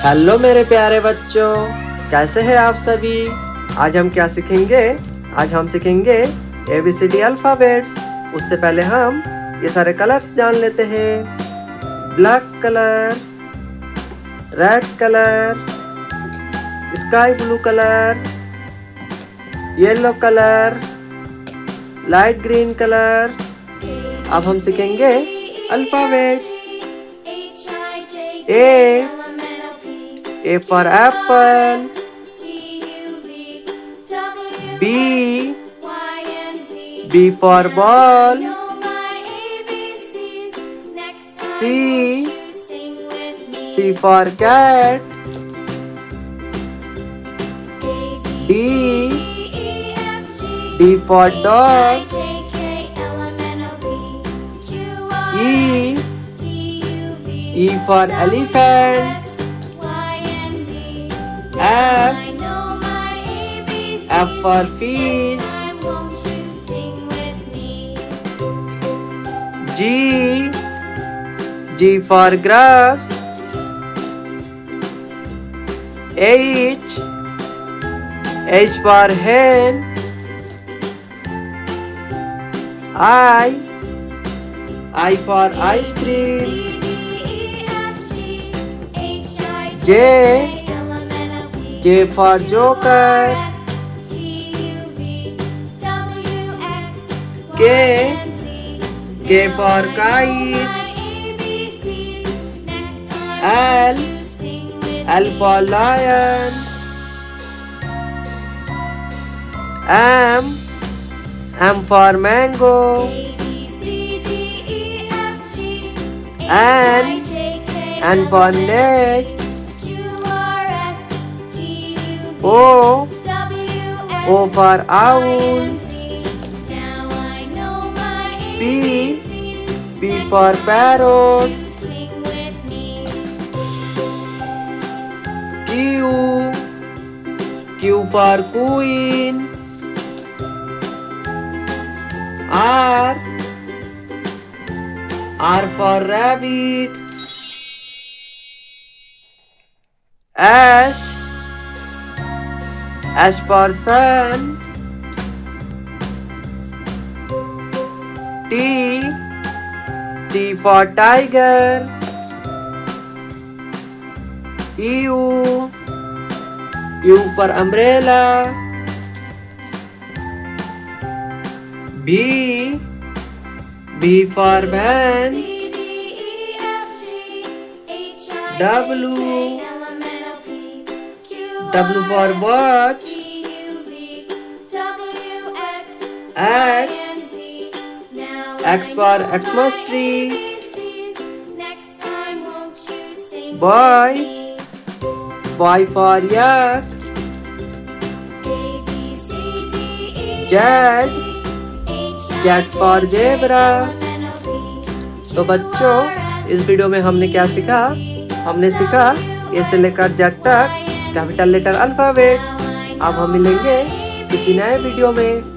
Hello मेरे प्यारे बच्चों, कैसे हैं आप सभी। आज हम क्या सीखेंगे? आज हम सीखेंगे ABCD अल्फ़ाबेट्स। उससे पहले हम ये सारे कलर्स जान लेते हैं। Black colour, red colour, sky blue colour, yellow colour, light green colour. अब हम सीखेंगे alphabets. A for apple, B for ball, C for cat, D for dog, E for elephant, F for fish, G for grapes, H for hen, I for ice cream, J for joker, K for kite, L for lion, M for mango, N for next, O for owl, P for parrot, Q for queen, R for rabbit, S for sun, T for tiger, U for umbrella, B for van, W for watch, X for Xmas tree, Y for yak, Z for zebra। तो बच्चों, इस video में हमने क्या सीखा? हमने सीखा A से लेकर Z तक कैपिटल लेटर अल्फ़ाबेट्स। अब हम मिलेंगे किसी नए वीडियो में।